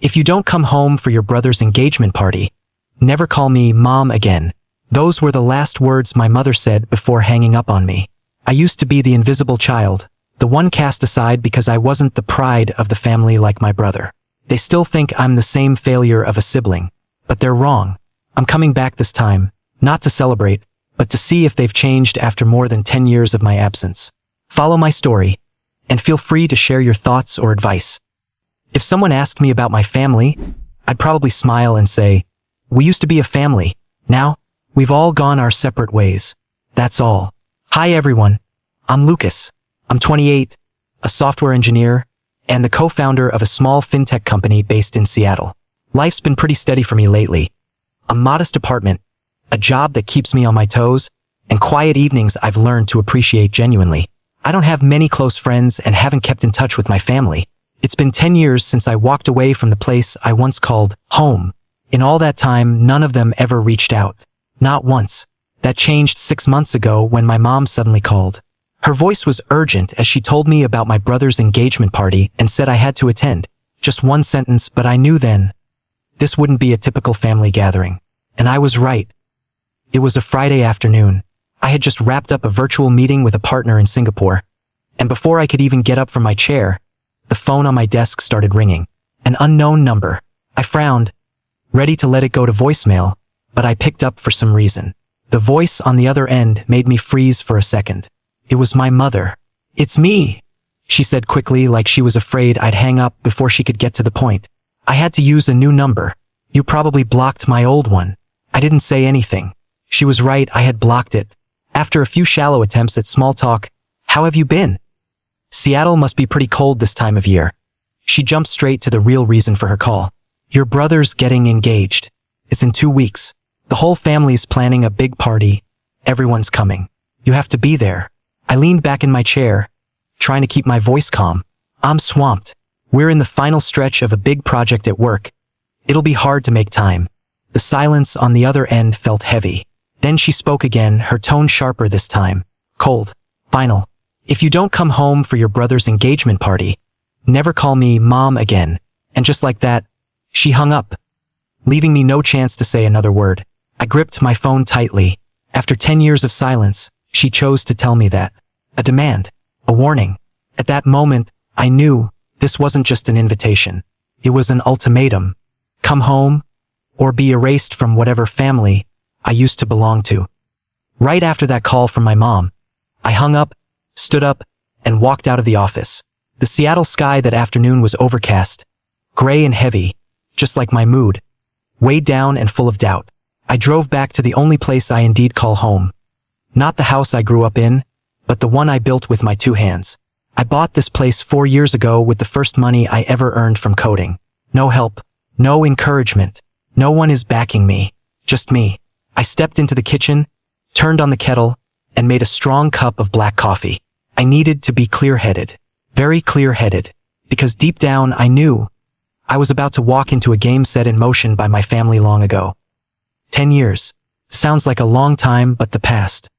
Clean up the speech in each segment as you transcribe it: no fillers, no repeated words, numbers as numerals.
If you don't come home for your brother's engagement party, never call me Mom again. Those were the last words my mother said before hanging up on me. I used to be the invisible child, the one cast aside because I wasn't the pride of the family like my brother. They still think I'm the same failure of a sibling, but they're wrong. I'm coming back this time, not to celebrate, but to see if they've changed after more than 10 years of my absence. Follow my story, and feel free to share your thoughts or advice. If someone asked me about my family, I'd probably smile and say, we used to be a family. Now, we've all gone our separate ways. That's all. Hi everyone, I'm Lucas. I'm 28, a software engineer, and the co-founder of a small fintech company based in Seattle. Life's been pretty steady for me lately. A modest apartment, a job that keeps me on my toes, and quiet evenings I've learned to appreciate genuinely. I don't have many close friends and haven't kept in touch with my family. It's been 10 years since I walked away from the place I once called home. In all that time, none of them ever reached out. Not once. That changed 6 months ago when my mom suddenly called. Her voice was urgent as she told me about my brother's engagement party and said I had to attend. Just one sentence, but I knew then this wouldn't be a typical family gathering. And I was right. It was a Friday afternoon. I had just wrapped up a virtual meeting with a partner in Singapore. And before I could even get up from my chair, the phone on my desk started ringing. An unknown number. I frowned, ready to let it go to voicemail, but I picked up for some reason. The voice on the other end made me freeze for a second. It was my mother. It's me, she said quickly, like she was afraid I'd hang up before she could get to the point. I had to use a new number. You probably blocked my old one. I didn't say anything. She was right, I had blocked it. After a few shallow attempts at small talk, how have you been? Seattle must be pretty cold this time of year. She jumped straight to the real reason for her call. Your brother's getting engaged. It's in 2 weeks. The whole family's planning a big party. Everyone's coming. You have to be there. I leaned back in my chair, trying to keep my voice calm. I'm swamped. We're in the final stretch of a big project at work. It'll be hard to make time. The silence on the other end felt heavy. Then she spoke again, her tone sharper this time. Cold. Final. If you don't come home for your brother's engagement party, never call me Mom again. And just like that, she hung up, leaving me no chance to say another word. I gripped my phone tightly. After 10 years of silence, she chose to tell me that. A demand. A warning. At that moment, I knew this wasn't just an invitation. It was an ultimatum. Come home, or be erased from whatever family I used to belong to. Right after that call from my mom, I hung up, stood up, and walked out of the office. The Seattle sky that afternoon was overcast, gray and heavy, just like my mood, weighed down and full of doubt. I drove back to the only place I indeed call home. Not the house I grew up in, but the one I built with my 2 hands. I bought this place 4 years ago with the first money I ever earned from coding. No help, no encouragement, no one is backing me, just me. I stepped into the kitchen, turned on the kettle, and made a strong cup of black coffee. I needed to be clear-headed, very clear-headed, because deep down I knew I was about to walk into a game set in motion by my family long ago. 10 years. Sounds like a long time, but the past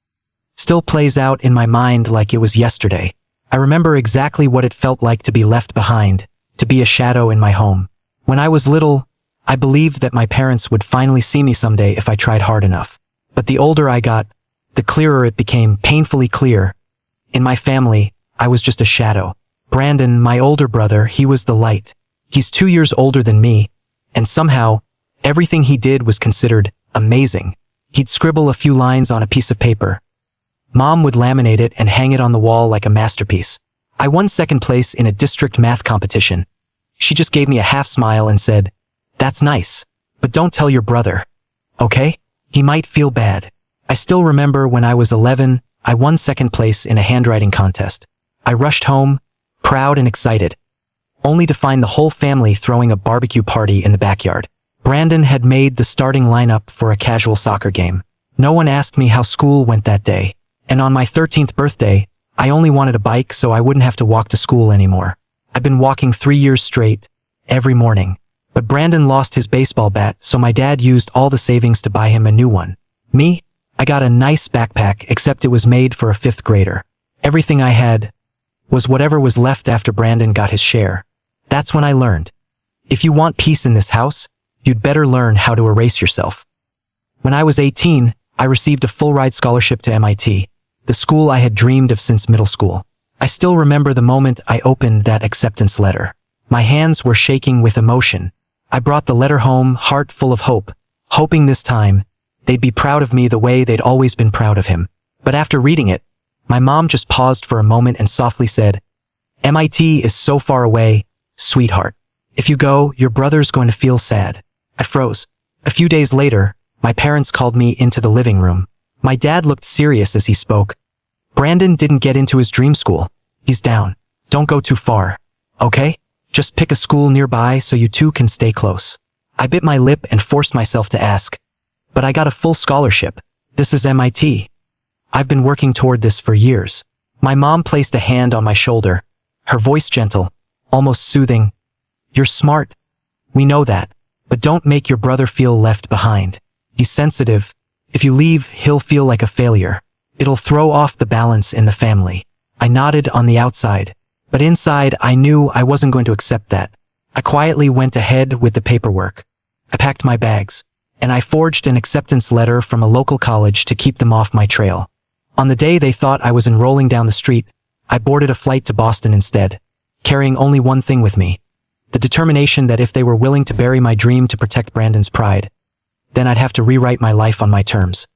still plays out in my mind like it was yesterday. I remember exactly what it felt like to be left behind, to be a shadow in my home. When I was little, I believed that my parents would finally see me someday if I tried hard enough. But the older I got, the clearer it became, painfully clear. In my family, I was just a shadow. Brandon, my older brother, he was the light. He's 2 years older than me, and somehow, everything he did was considered amazing. He'd scribble a few lines on a piece of paper. Mom would laminate it and hang it on the wall like a masterpiece. I won second place in a district math competition. She just gave me a half smile and said, "That's nice, but don't tell your brother, okay? He might feel bad." I still remember when I was 11, I won second place in a handwriting contest. I rushed home, proud and excited, only to find the whole family throwing a barbecue party in the backyard. Brandon had made the starting lineup for a casual soccer game. No one asked me how school went that day, and on my 13th birthday, I only wanted a bike so I wouldn't have to walk to school anymore. I've been walking 3 years straight, every morning. But Brandon lost his baseball bat, so my dad used all the savings to buy him a new one. Me? I got a nice backpack, except it was made for a 5th grader. Everything I had was whatever was left after Brandon got his share. That's when I learned. If you want peace in this house, you'd better learn how to erase yourself. When I was 18, I received a full-ride scholarship to MIT, the school I had dreamed of since middle school. I still remember the moment I opened that acceptance letter. My hands were shaking with emotion. I brought the letter home, heart full of hope, hoping this time they'd be proud of me the way they'd always been proud of him. But after reading it, my mom just paused for a moment and softly said, "MIT is so far away, sweetheart. If you go, your brother's going to feel sad." I froze. A few days later, my parents called me into the living room. My dad looked serious as he spoke. "Brandon didn't get into his dream school. He's down. Don't go too far. Okay? Just pick a school nearby so you two can stay close." I bit my lip and forced myself to ask, "But I got a full scholarship. This is MIT. I've been working toward this for years." My mom placed a hand on my shoulder, her voice gentle, almost soothing. "You're smart. We know that. But don't make your brother feel left behind. He's sensitive. If you leave, he'll feel like a failure. It'll throw off the balance in the family." I nodded on the outside, but inside I knew I wasn't going to accept that. I quietly went ahead with the paperwork. I packed my bags, and I forged an acceptance letter from a local college to keep them off my trail. On the day they thought I was enrolling down the street, I boarded a flight to Boston instead, carrying only one thing with me: the determination that if they were willing to bury my dream to protect Brandon's pride, then I'd have to rewrite my life on my terms.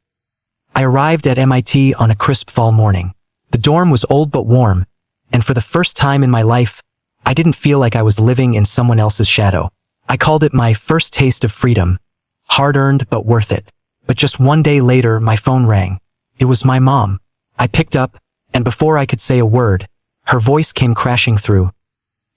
I arrived at MIT on a crisp fall morning. The dorm was old but warm, and for the first time in my life, I didn't feel like I was living in someone else's shadow. I called it my first taste of freedom, hard-earned but worth it. But just one day later, my phone rang. It was my mom. I picked up, and before I could say a word, her voice came crashing through,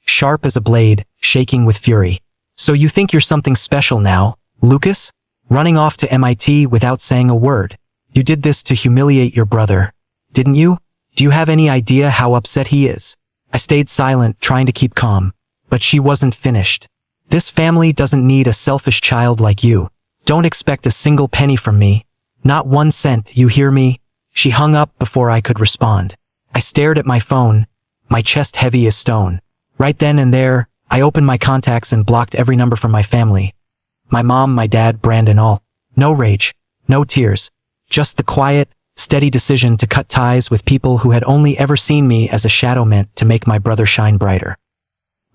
sharp as a blade, shaking with fury. "So you think you're something special now, Lucas? Running off to MIT without saying a word. You did this to humiliate your brother, didn't you? Do you have any idea how upset he is?" I stayed silent, trying to keep calm, but she wasn't finished. "This family doesn't need a selfish child like you. Don't expect a single penny from me. Not 1 cent, you hear me?" She hung up before I could respond. I stared at my phone, my chest heavy as stone. Right then and there, I opened my contacts and blocked every number from my family. My mom, my dad, Brandon, all. No rage, no tears. Just the quiet, steady decision to cut ties with people who had only ever seen me as a shadow meant to make my brother shine brighter.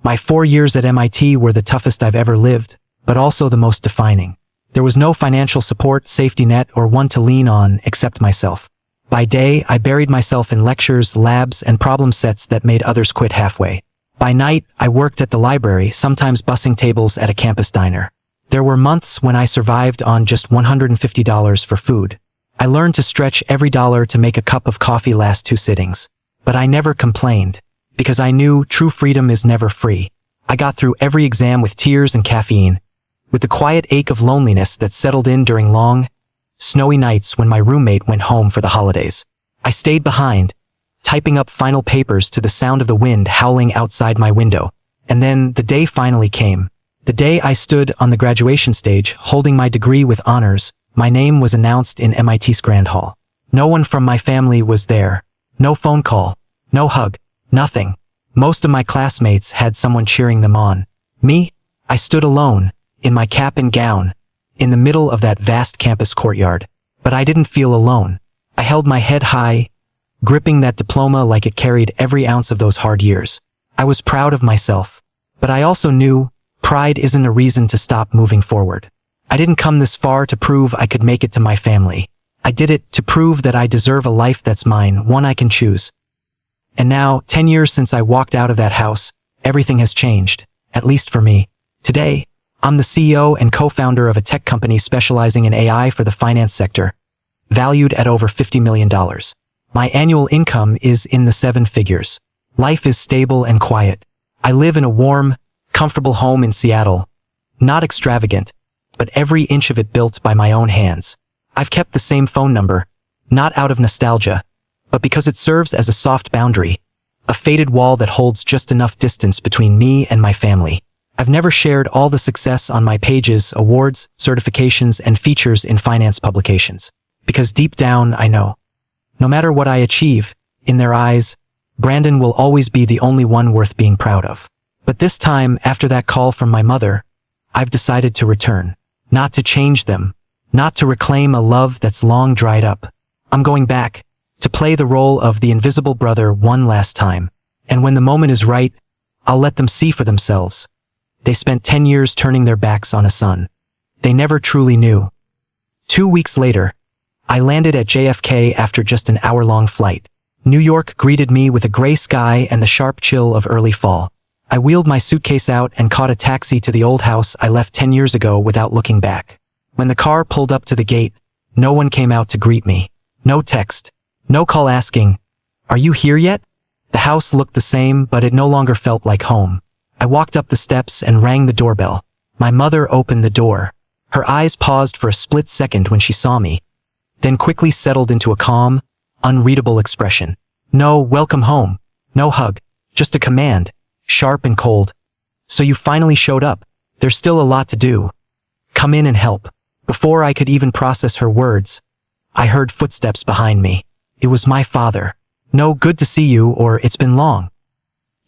My 4 years at MIT were the toughest I've ever lived, but also the most defining. There was no financial support, safety net, or one to lean on except myself. By day, I buried myself in lectures, labs, and problem sets that made others quit halfway. By night, I worked at the library, sometimes bussing tables at a campus diner. There were months when I survived on just $150 for food. I learned to stretch every dollar to make a cup of coffee last 2 sittings. But I never complained, because I knew true freedom is never free. I got through every exam with tears and caffeine, with the quiet ache of loneliness that settled in during long, snowy nights when my roommate went home for the holidays. I stayed behind, typing up final papers to the sound of the wind howling outside my window. And then the day finally came. The day I stood on the graduation stage, holding my degree with honors. My name was announced in MIT's Grand Hall. No one from my family was there. No phone call. No hug. Nothing. Most of my classmates had someone cheering them on. Me? I stood alone, in my cap and gown, in the middle of that vast campus courtyard. But I didn't feel alone. I held my head high, gripping that diploma like it carried every ounce of those hard years. I was proud of myself. But I also knew pride isn't a reason to stop moving forward. I didn't come this far to prove I could make it to my family. I did it to prove that I deserve a life that's mine, one I can choose. And now, 10 years since I walked out of that house, everything has changed, at least for me. Today, I'm the CEO and co-founder of a tech company specializing in AI for the finance sector, valued at over $50 million. My annual income is in the 7 figures. Life is stable and quiet. I live in a warm, comfortable home in Seattle. Not extravagant, but every inch of it built by my own hands. I've kept the same phone number, not out of nostalgia, but because it serves as a soft boundary, a faded wall that holds just enough distance between me and my family. I've never shared all the success on my pages, awards, certifications, and features in finance publications, because deep down I know, no matter what I achieve, in their eyes, Brandon will always be the only one worth being proud of. But But this time, after that call from my mother, I've decided to return. Not to change them. Not to reclaim a love that's long dried up. I'm going back, to play the role of the invisible brother one last time. And when the moment is right, I'll let them see for themselves. They spent 10 years turning their backs on a son they never truly knew. 2 weeks later, I landed at JFK after just an hour-long flight. New York greeted me with a gray sky and the sharp chill of early fall. I wheeled my suitcase out and caught a taxi to the old house I left 10 years ago without looking back. When the car pulled up to the gate, no one came out to greet me. No text. No call asking, "Are you here yet?" The house looked the same, but it no longer felt like home. I walked up the steps and rang the doorbell. My mother opened the door. Her eyes paused for a split second when she saw me, then quickly settled into a calm, unreadable expression. No welcome home, no hug, just a command, sharp and cold. "So you finally showed up. There's still a lot to do. Come in and help." Before I could even process her words, I heard footsteps behind me. It was my father. "No, good to see you," or "It's been long."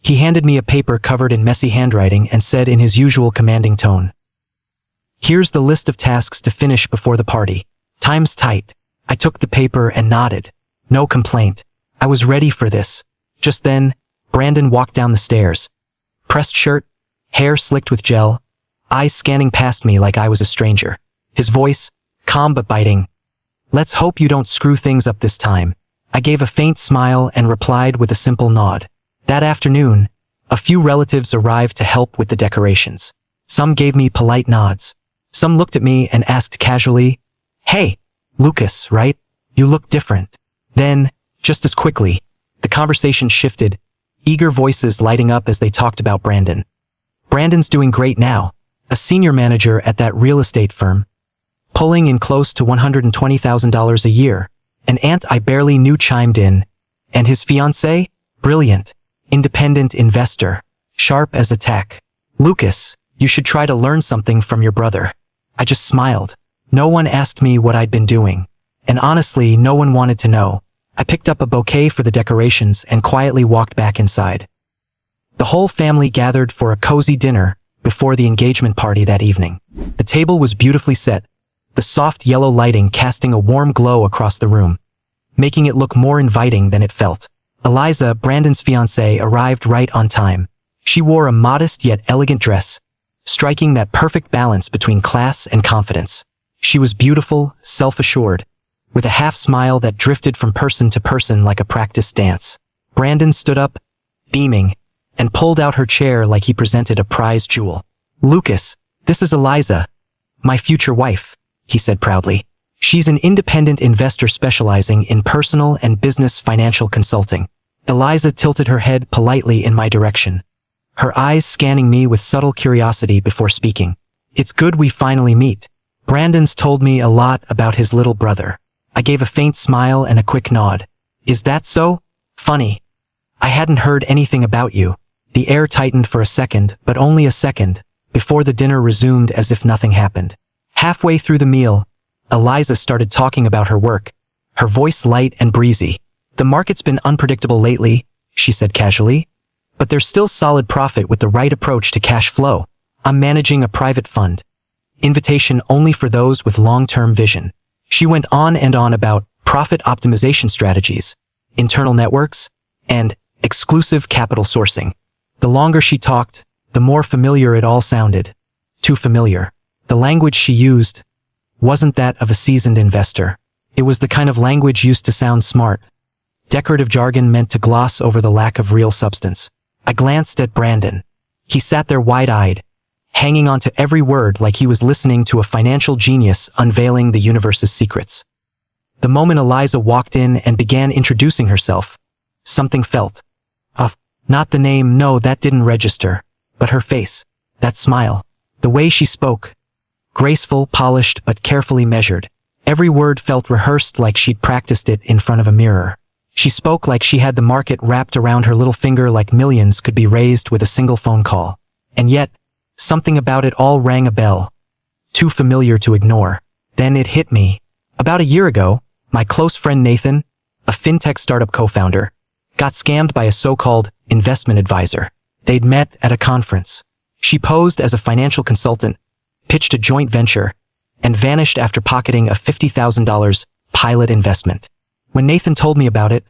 He handed me a paper covered in messy handwriting and said in his usual commanding tone, "Here's the list of tasks to finish before the party. Time's tight." I took the paper and nodded. No complaint. I was ready for this. Just then, Brandon walked down the stairs. Pressed shirt, hair slicked with gel, eyes scanning past me like I was a stranger. His voice, calm but biting. "Let's hope you don't screw things up this time." I gave a faint smile and replied with a simple nod. That afternoon, a few relatives arrived to help with the decorations. Some gave me polite nods. Some looked at me and asked casually, "Hey, Lucas, right? You look different." Then, just as quickly, the conversation shifted, eager voices lighting up as they talked about Brandon. "Brandon's doing great now, a senior manager at that real estate firm, pulling in close to $120,000 a year." An aunt I barely knew chimed in. "And his fiancée? Brilliant. Independent investor. Sharp as a tack. Lucas, you should try to learn something from your brother." I just smiled. No one asked me what I'd been doing. And honestly, no one wanted to know. I picked up a bouquet for the decorations and quietly walked back inside. The whole family gathered for a cozy dinner before the engagement party that evening. The table was beautifully set, the soft yellow lighting casting a warm glow across the room, making it look more inviting than it felt. Eliza, Brandon's fiancée, arrived right on time. She wore a modest yet elegant dress, striking that perfect balance between class and confidence. She was beautiful, self-assured, with a half-smile that drifted from person to person like a practiced dance. Brandon stood up, beaming, and pulled out her chair like he presented a prized jewel. "Lucas, this is Eliza, my future wife," he said proudly. "She's an independent investor specializing in personal and business financial consulting." Eliza tilted her head politely in my direction, her eyes scanning me with subtle curiosity before speaking. "It's good we finally meet. Brandon's told me a lot about his little brother." I gave a faint smile and a quick nod. "Is that so? Funny. I hadn't heard anything about you." The air tightened for a second, but only a second, before the dinner resumed as if nothing happened. Halfway through the meal, Eliza started talking about her work, her voice light and breezy. "The market's been unpredictable lately," she said casually, "but there's still solid profit with the right approach to cash flow. I'm managing a private fund. Invitation only for those with long-term vision." She went on and on about profit optimization strategies, internal networks, and exclusive capital sourcing. The longer she talked, the more familiar it all sounded. Too familiar. The language she used wasn't that of a seasoned investor. It was the kind of language used to sound smart. Decorative jargon meant to gloss over the lack of real substance. I glanced at Brandon. He sat there wide-eyed, hanging on to every word like he was listening to a financial genius unveiling the universe's secrets. The moment Eliza walked in and began introducing herself, something felt off. Not the name, no, that didn't register, but her face, that smile, the way she spoke. Graceful, polished, but carefully measured. Every word felt rehearsed like she'd practiced it in front of a mirror. She spoke like she had the market wrapped around her little finger, like millions could be raised with a single phone call. And yet, something about it all rang a bell. Too familiar to ignore. Then it hit me. About a year ago, my close friend Nathan, a fintech startup co-founder, got scammed by a so-called investment advisor. They'd met at a conference. She posed as a financial consultant, pitched a joint venture, and vanished after pocketing a $50,000 pilot investment. When Nathan told me about it,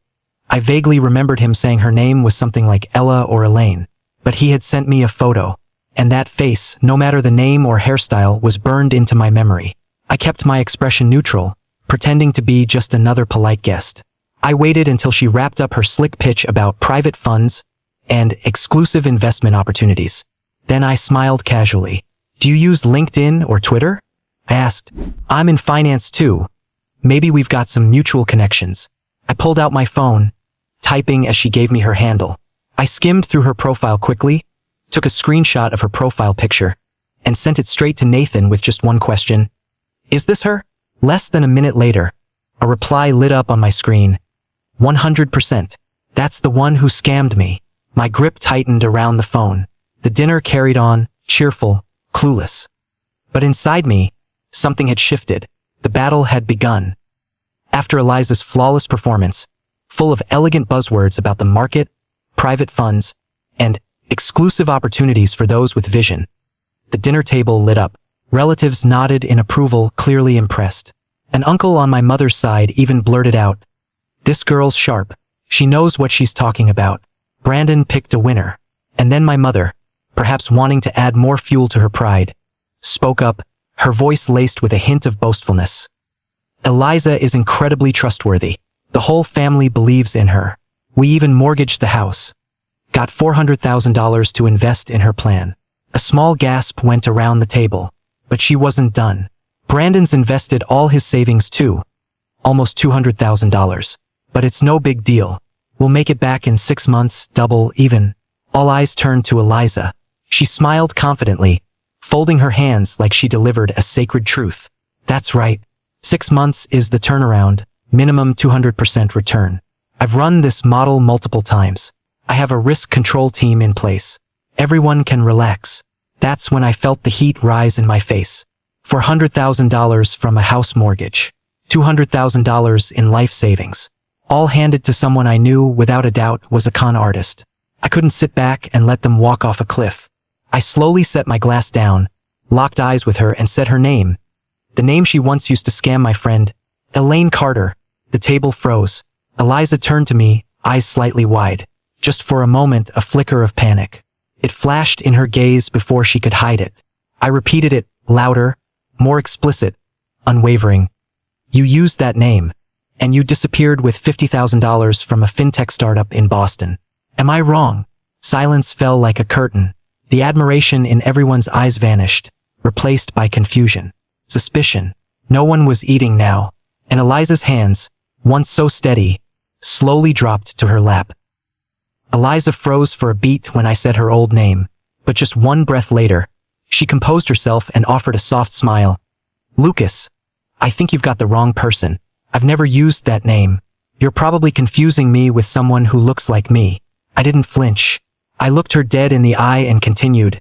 I vaguely remembered him saying her name was something like Ella or Elaine, but he had sent me a photo, and that face, no matter the name or hairstyle, was burned into my memory. I kept my expression neutral, pretending to be just another polite guest. I waited until she wrapped up her slick pitch about private funds and exclusive investment opportunities. Then I smiled casually. "Do you use LinkedIn or Twitter?" I asked. "I'm in finance too. Maybe we've got some mutual connections." I pulled out my phone, typing as she gave me her handle. I skimmed through her profile quickly, took a screenshot of her profile picture, and sent it straight to Nathan with just one question. "Is this her?" Less than a minute later, a reply lit up on my screen. 100%. That's the one who scammed me. My grip tightened around the phone. The dinner carried on, cheerful, clueless. But inside me, something had shifted. The battle had begun. After Eliza's flawless performance, full of elegant buzzwords about the market, private funds, and exclusive opportunities for those with vision, the dinner table lit up. Relatives nodded in approval, clearly impressed. An uncle on my mother's side even blurted out, "This girl's sharp. She knows what she's talking about." Brandon picked a winner. And then my mother, perhaps wanting to add more fuel to her pride, spoke up, her voice laced with a hint of boastfulness. "Eliza is incredibly trustworthy. The whole family believes in her. We even mortgaged the house. Got $400,000 to invest in her plan." A small gasp went around the table. But she wasn't done. "Brandon's invested all his savings too. Almost $200,000. But it's no big deal. We'll make it back in 6 months, double, even." All eyes turned to Eliza. She smiled confidently, folding her hands like she delivered a sacred truth. "That's right. 6 months is the turnaround, minimum 200% return. I've run this model multiple times. I have a risk control team in place. Everyone can relax." That's when I felt the heat rise in my face. $400,000 from a house mortgage. $200,000 in life savings. All handed to someone I knew without a doubt was a con artist. I couldn't sit back and let them walk off a cliff. I slowly set my glass down, locked eyes with her, and said her name. The name she once used to scam my friend, Elaine Carter. The table froze. Eliza turned to me, eyes slightly wide. Just for a moment, a flicker of panic. It flashed in her gaze before she could hide it. I repeated it, louder, more explicit, unwavering. "You used that name, and you disappeared with $50,000 from a fintech startup in Boston. Am I wrong?" Silence fell like a curtain. The admiration in everyone's eyes vanished, replaced by confusion, suspicion. No one was eating now, and Eliza's hands, once so steady, slowly dropped to her lap. Eliza froze for a beat when I said her old name, but just one breath later, she composed herself and offered a soft smile. "Lucas, I think you've got the wrong person. I've never used that name. You're probably confusing me with someone who looks like me." I didn't flinch. I looked her dead in the eye and continued.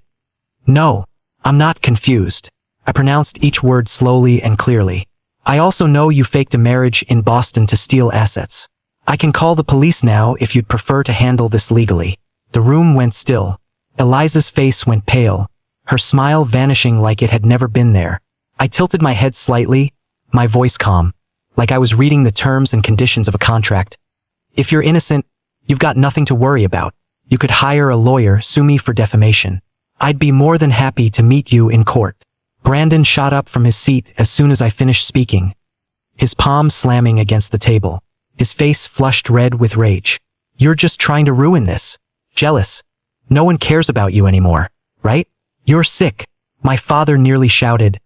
"No, I'm not confused." I pronounced each word slowly and clearly. "I also know you faked a marriage in Boston to steal assets. I can call the police now if you'd prefer to handle this legally." The room went still. Eliza's face went pale, her smile vanishing like it had never been there. I tilted my head slightly, my voice calm, like I was reading the terms and conditions of a contract. "If you're innocent, you've got nothing to worry about. You could hire a lawyer, sue me for defamation. I'd be more than happy to meet you in court." Brandon shot up from his seat as soon as I finished speaking, his palm slamming against the table. His face flushed red with rage. "You're just trying to ruin this. Jealous. No one cares about you anymore, right? You're sick." My father nearly shouted.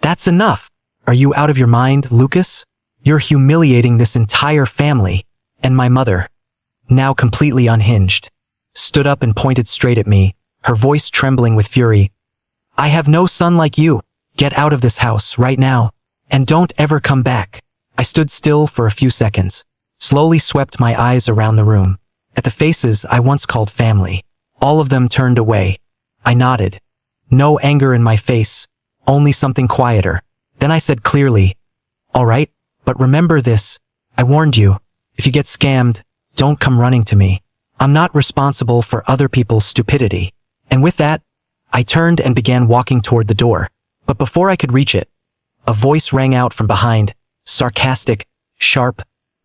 "That's enough. Are you out of your mind, Lucas? You're humiliating this entire family." And my mother, now completely unhinged, stood up and pointed straight at me, her voice trembling with fury. "I have no son like you. Get out of this house right now, and don't ever come back." I stood still for a few seconds, slowly swept my eyes around the room, at the faces I once called family. All of them turned away. I nodded. No anger in my face, only something quieter. Then I said clearly, "All right, but remember this. I warned you. If you get scammed, don't come running to me. I'm not responsible for other people's stupidity. And with that, I turned and began walking toward the door. But before I could reach it, a voice rang out from behind, sarcastic, sharp,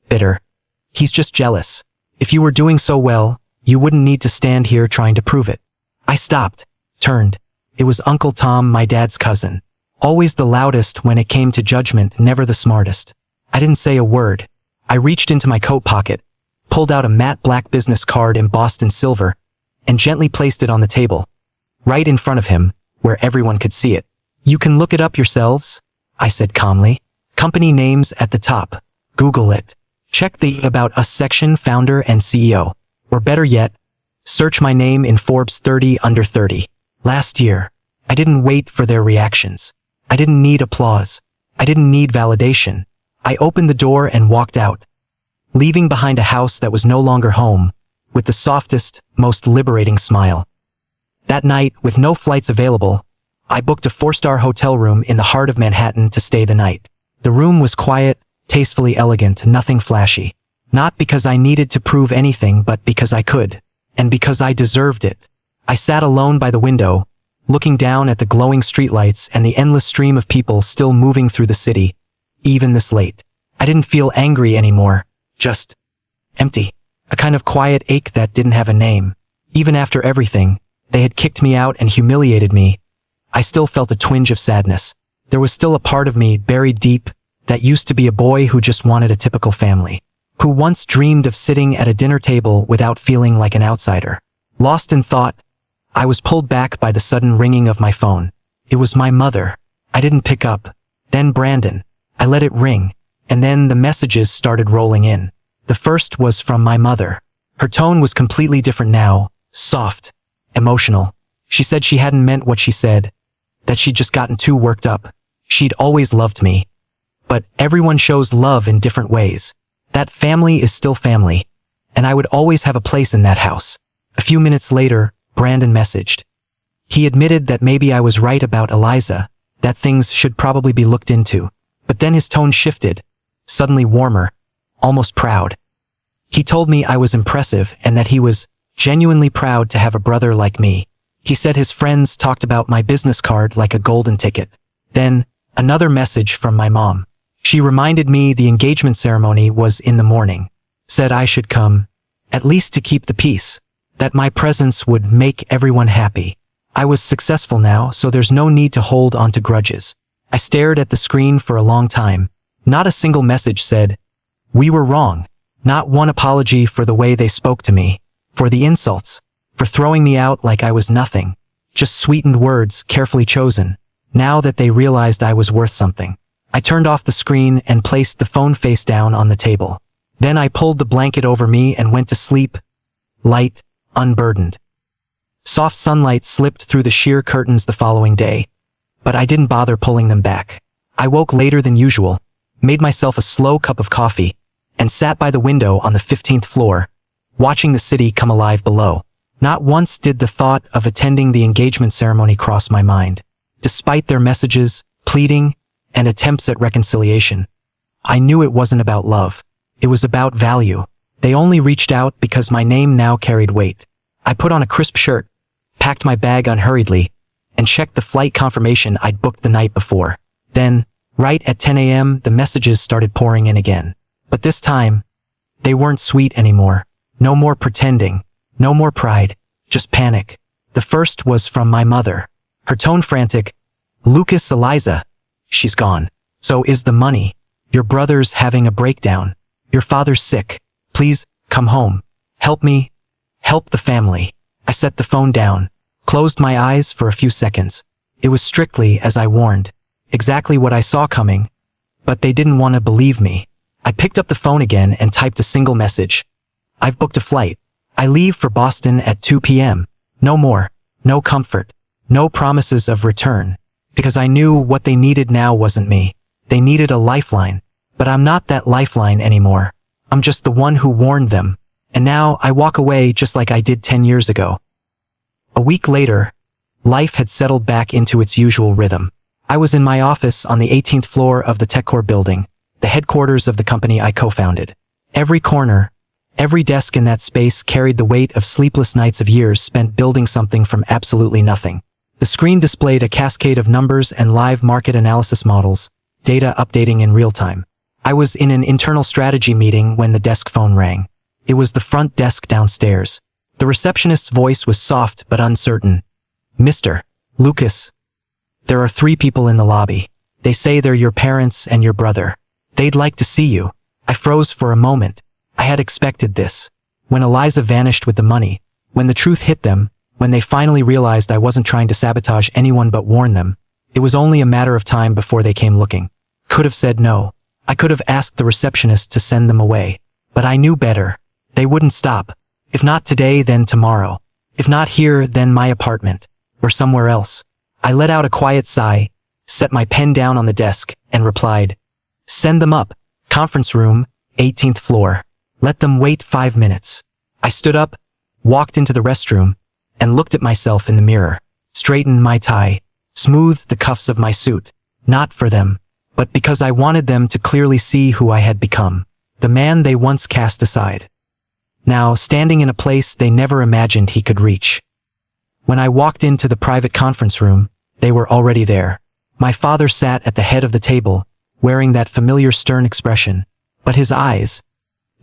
bitter. He's just jealous. If you were doing so well, you wouldn't need to stand here trying to prove it. I stopped, turned. It was Uncle Tom, my dad's cousin. Always the loudest when it came to judgment, never the smartest. I didn't say a word. I reached into my coat pocket, pulled out a matte black business card embossed in silver, and gently placed it on the table, right in front of him, where everyone could see it. You can look it up yourselves, I said calmly. Company names at the top. Google it. Check the About Us section, founder and CEO. Or better yet, search my name in Forbes 30 under 30. Last year, I didn't wait for their reactions. I didn't need applause. I didn't need validation. I opened the door and walked out, leaving behind a house that was no longer home, with the softest, most liberating smile. That night, with no flights available, I booked a 4-star hotel room in the heart of Manhattan to stay the night. The room was quiet, tastefully elegant, nothing flashy. Not because I needed to prove anything, but because I could, and because I deserved it. I sat alone by the window, looking down at the glowing streetlights and the endless stream of people still moving through the city, even this late. I didn't feel angry anymore, just empty. A kind of quiet ache that didn't have a name. Even after everything, they had kicked me out and humiliated me, I still felt a twinge of sadness. There was still a part of me buried deep that used to be a boy who just wanted a typical family, who once dreamed of sitting at a dinner table without feeling like an outsider. Lost in thought, I was pulled back by the sudden ringing of my phone. It was my mother. I didn't pick up. Then Brandon. I let it ring, and then the messages started rolling in. The first was from my mother. Her tone was completely different now, soft, emotional. She said she hadn't meant what she said, that she'd just gotten too worked up. She'd always loved me. But everyone shows love in different ways. That family is still family, and I would always have a place in that house. A few minutes later, Brandon messaged. He admitted that maybe I was right about Eliza, that things should probably be looked into. But then his tone shifted, suddenly warmer, almost proud. He told me I was impressive and that he was genuinely proud to have a brother like me. He said his friends talked about my business card like a golden ticket. Then, another message from my mom. She reminded me the engagement ceremony was in the morning, said I should come, at least to keep the peace, that my presence would make everyone happy. I was successful now, so there's no need to hold on to grudges. I stared at the screen for a long time. Not a single message said, "We were wrong." Not one apology for the way they spoke to me, for the insults, for throwing me out like I was nothing. Just sweetened words, carefully chosen, now that they realized I was worth something. I turned off the screen and placed the phone face down on the table. Then I pulled the blanket over me and went to sleep, light, unburdened. Soft sunlight slipped through the sheer curtains the following day, but I didn't bother pulling them back. I woke later than usual, made myself a slow cup of coffee, and sat by the window on the 15th floor, watching the city come alive below. Not once did the thought of attending the engagement ceremony cross my mind. Despite their messages, pleading, and attempts at reconciliation, I knew it wasn't about love. It was about value. They only reached out because my name now carried weight. I put on a crisp shirt, packed my bag unhurriedly, and checked the flight confirmation I'd booked the night before. Then, right at 10 a.m., the messages started pouring in again. But this time, they weren't sweet anymore. No more pretending. No more pride. Just panic. The first was from my mother. Her tone frantic. "Lucas, Eliza. She's gone. So is the money. Your brother's having a breakdown. Your father's sick. Please, come home. Help me. Help the family." I set the phone down, closed my eyes for a few seconds. It was strictly as I warned. Exactly what I saw coming. But they didn't want to believe me. I picked up the phone again and typed a single message. "I've booked a flight. I leave for Boston at 2 p.m. No more. No comfort. No promises of return. Because I knew what they needed now wasn't me. They needed a lifeline. But I'm not that lifeline anymore. I'm just the one who warned them. And now I walk away just like I did 10 years ago." A week later, life had settled back into its usual rhythm. I was in my office on the 18th floor of the TechCore building, the headquarters of the company I co-founded. Every corner, Every desk in that space carried the weight of sleepless nights of years spent building something from absolutely nothing. The screen displayed a cascade of numbers and live market analysis models, data updating in real time. I was in an internal strategy meeting when the desk phone rang. It was the front desk downstairs. The receptionist's voice was soft but uncertain. "Mr. Lucas, there are 3 people in the lobby. They say they're your parents and your brother. They'd like to see you." I froze for a moment. I had expected this. When Eliza vanished with the money, when the truth hit them, when they finally realized I wasn't trying to sabotage anyone but warn them, it was only a matter of time before they came looking. Could have said no. I could have asked the receptionist to send them away. But I knew better. They wouldn't stop. If not today, then tomorrow. If not here, then my apartment. Or somewhere else. I let out a quiet sigh, set my pen down on the desk, and replied, "Send them up. Conference room, 18th floor. Let them wait 5 minutes." I stood up, walked into the restroom, and looked at myself in the mirror. Straightened my tie, smoothed the cuffs of my suit. Not for them, but because I wanted them to clearly see who I had become. The man they once cast aside. Now standing in a place they never imagined he could reach. When I walked into the private conference room, they were already there. My father sat at the head of the table, wearing that familiar stern expression, but his eyes,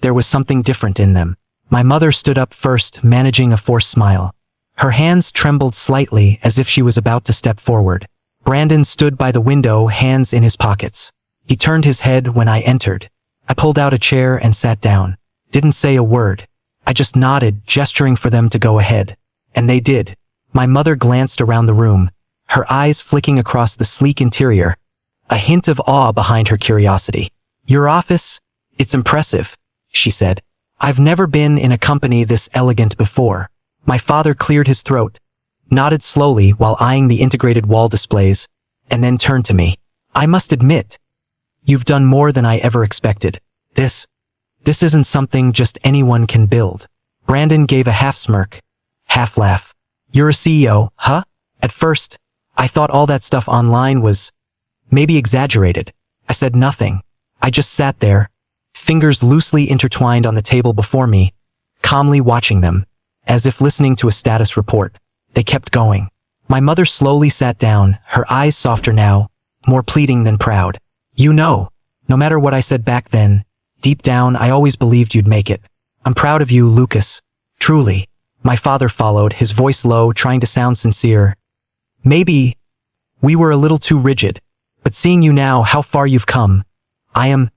there was something different in them. My mother stood up first, managing a forced smile. Her hands trembled slightly as if she was about to step forward. Brandon stood by the window, hands in his pockets. He turned his head when I entered. I pulled out a chair and sat down. Didn't say a word. I just nodded, gesturing for them to go ahead. And they did. My mother glanced around the room, her eyes flicking across the sleek interior, a hint of awe behind her curiosity. "Your office? It's impressive," she said. "I've never been in a company this elegant before." My father cleared his throat, nodded slowly while eyeing the integrated wall displays, and then turned to me. "I must admit, you've done more than I ever expected. This isn't something just anyone can build." Brandon gave a half smirk, half laugh. "You're a CEO, huh?" At first, I thought all that stuff online was maybe exaggerated. I said nothing. I just sat there, fingers loosely intertwined on the table before me, calmly watching them, as if listening to a status report. They kept going. My mother slowly sat down, her eyes softer now, more pleading than proud. No matter what I said back then, deep down I always believed you'd make it. I'm proud of you, Lucas. Truly." My father followed, his voice low, trying to sound sincere. "Maybe we were a little too rigid, but seeing you now, how far you've come, I am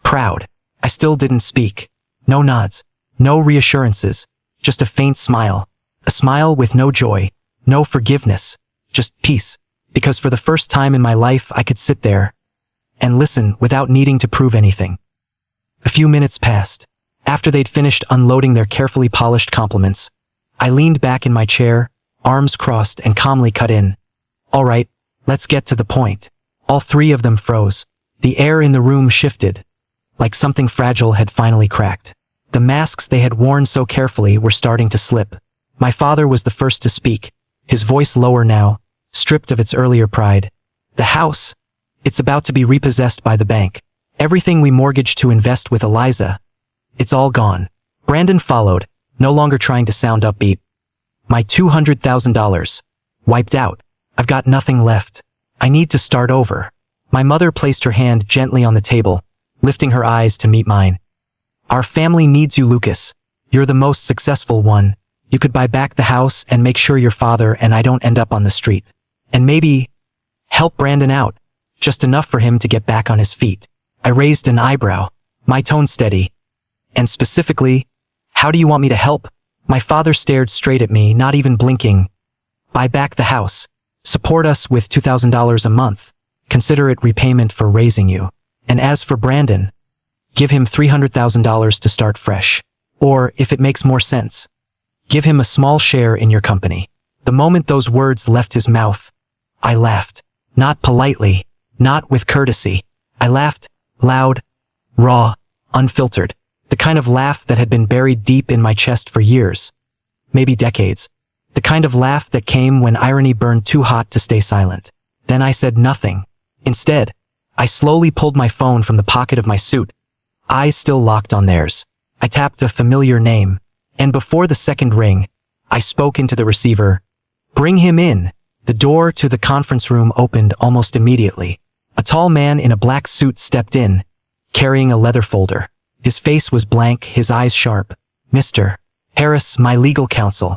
proud." I still didn't speak. No nods, no reassurances, just a faint smile. A smile with no joy, no forgiveness, just peace. Because for the first time in my life I could sit there and listen without needing to prove anything. A few minutes passed. After they'd finished unloading their carefully polished compliments, I leaned back in my chair, arms crossed, and calmly cut in. "All right, let's get to the point." All 3 of them froze. The air in the room shifted, like something fragile had finally cracked. The masks they had worn so carefully were starting to slip. My father was the first to speak, his voice lower now, stripped of its earlier pride. "The house, it's about to be repossessed by the bank. Everything we mortgaged to invest with Eliza, it's all gone." Brandon followed, no longer trying to sound upbeat. "My $200,000. Wiped out. I've got nothing left. I need to start over." My mother placed her hand gently on the table, lifting her eyes to meet mine. "Our family needs you, Lucas. You're the most successful one. You could buy back the house and make sure your father and I don't end up on the street. And maybe help Brandon out, just enough for him to get back on his feet." I raised an eyebrow, my tone steady. "And specifically, how do you want me to help?" My father stared straight at me, not even blinking. "Buy back the house. Support us with $2,000 a month. Consider it repayment for raising you. And as for Brandon, give him $300,000 to start fresh. Or, if it makes more sense, give him a small share in your company." The moment those words left his mouth, I laughed. Not politely, not with courtesy. I laughed, loud, raw, unfiltered. The kind of laugh that had been buried deep in my chest for years, maybe decades. The kind of laugh that came when irony burned too hot to stay silent. Then I said nothing. Instead, I slowly pulled my phone from the pocket of my suit, eyes still locked on theirs. I tapped a familiar name, and before the second ring, I spoke into the receiver. "Bring him in." The door to the conference room opened almost immediately. A tall man in a black suit stepped in, carrying a leather folder. His face was blank, his eyes sharp. "Mr. Harris, my legal counsel."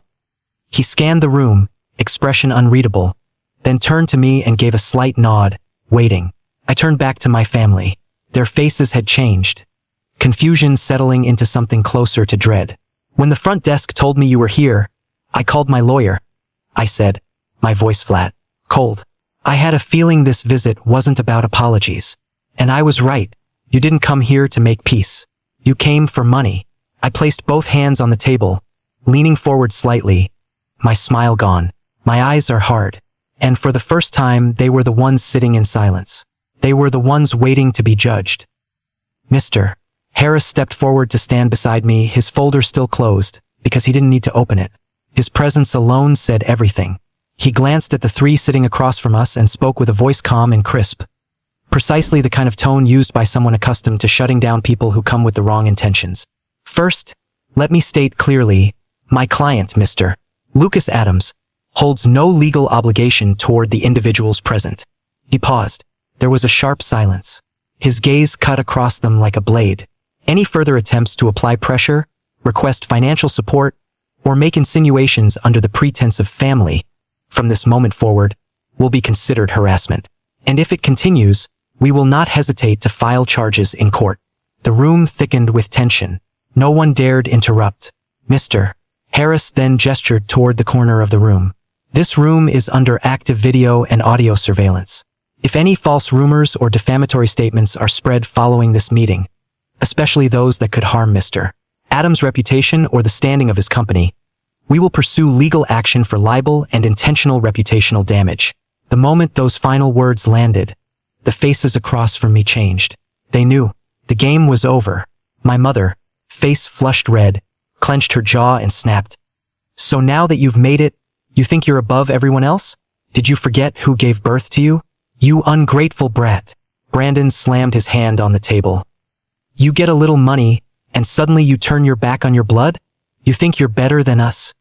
He scanned the room, expression unreadable, then turned to me and gave a slight nod, waiting. I turned back to my family. Their faces had changed, confusion settling into something closer to dread. "When the front desk told me you were here, I called my lawyer," I said, my voice flat, cold. I had a feeling this visit wasn't about apologies. And I was right. You didn't come here to make peace. You came for money. I placed both hands on the table, leaning forward slightly, my smile gone. My eyes are hard. And for the first time, they were the ones sitting in silence. They were the ones waiting to be judged. Mr. Harris stepped forward to stand beside me, his folder still closed, because he didn't need to open it. His presence alone said everything. He glanced at the three sitting across from us and spoke with a voice calm and crisp. Precisely the kind of tone used by someone accustomed to shutting down people who come with the wrong intentions. "First, let me state clearly, my client, Mr. Lucas Adams, holds no legal obligation toward the individuals present." He paused. There was a sharp silence. His gaze cut across them like a blade. Any further attempts to apply pressure, request financial support, or make insinuations under the pretense of family, from this moment forward, will be considered harassment. And if it continues, we will not hesitate to file charges in court. The room thickened with tension. No one dared interrupt. Mr. Harris then gestured toward the corner of the room. "This room is under active video and audio surveillance. If any false rumors or defamatory statements are spread following this meeting, especially those that could harm Mr. Adams' reputation or the standing of his company, we will pursue legal action for libel and intentional reputational damage." The moment those final words landed, the faces across from me changed. They knew. The game was over. My mother, face flushed red, clenched her jaw and snapped. "So now that you've made it, you think you're above everyone else? Did you forget who gave birth to you? You ungrateful brat." Brandon slammed his hand on the table. "You get a little money, and suddenly you turn your back on your blood? You think you're better than us?"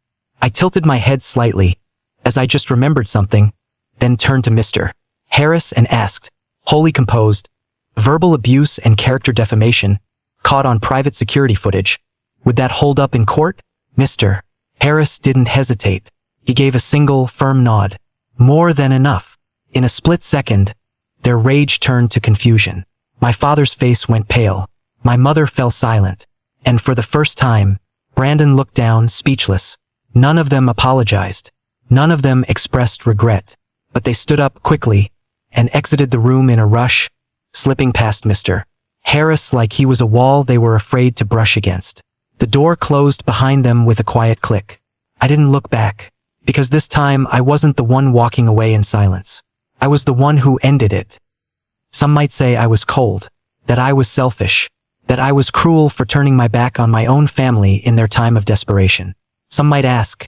I tilted my head slightly, as I just remembered something, then turned to Mr. Harris and asked, wholly composed, "Verbal abuse and character defamation, caught on private security footage, would that hold up in court?" Mr. Harris didn't hesitate. He gave a single, firm nod. "More than enough." In a split second, their rage turned to confusion. My father's face went pale. My mother fell silent. And for the first time, Brandon looked down, speechless. None of them apologized. None of them expressed regret. But they stood up quickly and exited the room in a rush, slipping past Mr. Harris like he was a wall they were afraid to brush against. The door closed behind them with a quiet click. I didn't look back, because this time I wasn't the one walking away in silence. I was the one who ended it. Some might say I was cold, that I was selfish, that I was cruel for turning my back on my own family in their time of desperation. Some might ask,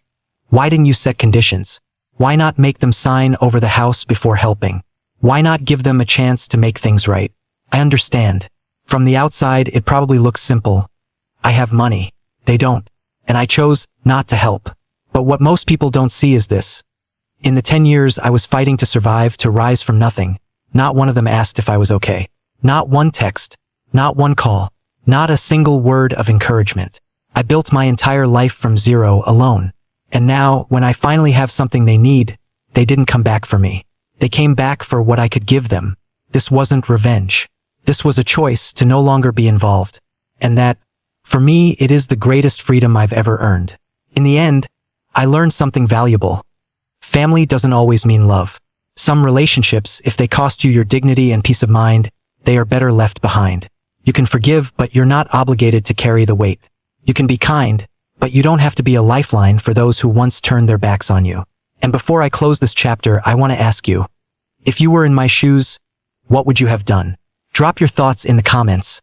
why didn't you set conditions? Why not make them sign over the house before helping? Why not give them a chance to make things right? I understand. From the outside, it probably looks simple. I have money. They don't. And I chose not to help. But what most people don't see is this. In the 10 years I was fighting to survive, to rise from nothing, not one of them asked if I was okay. Not one text. Not one call. Not a single word of encouragement. I built my entire life from zero alone. And now, when I finally have something they need, they didn't come back for me. They came back for what I could give them. This wasn't revenge. This was a choice to no longer be involved. And that, for me, it is the greatest freedom I've ever earned. In the end, I learned something valuable. Family doesn't always mean love. Some relationships, if they cost you your dignity and peace of mind, they are better left behind. You can forgive, but you're not obligated to carry the weight. You can be kind, but you don't have to be a lifeline for those who once turned their backs on you. And before I close this chapter, I want to ask you, if you were in my shoes, what would you have done? Drop your thoughts in the comments.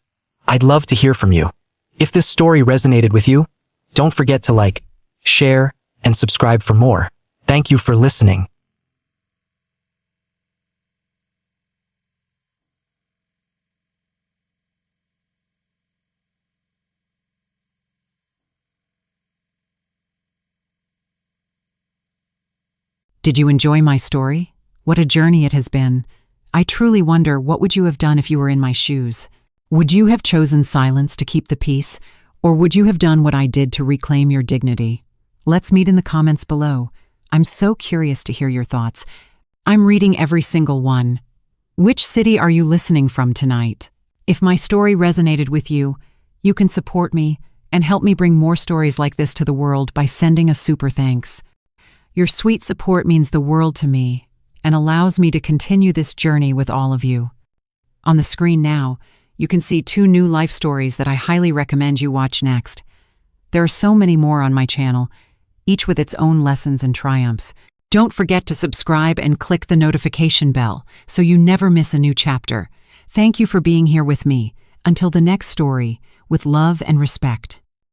I'd love to hear from you. If this story resonated with you, don't forget to like, share, and subscribe for more. Thank you for listening. Did you enjoy my story? What a journey it has been. I truly wonder, what would you have done if you were in my shoes? Would you have chosen silence to keep the peace, or would you have done what I did to reclaim your dignity? Let's meet in the comments below. I'm so curious to hear your thoughts. I'm reading every single one. Which city are you listening from tonight? If my story resonated with you, you can support me and help me bring more stories like this to the world by sending a super thanks. Your sweet support means the world to me and allows me to continue this journey with all of you. On the screen now, you can see 2 new life stories that I highly recommend you watch next. There are so many more on my channel, each with its own lessons and triumphs. Don't forget to subscribe and click the notification bell so you never miss a new chapter. Thank you for being here with me. Until the next story, with love and respect.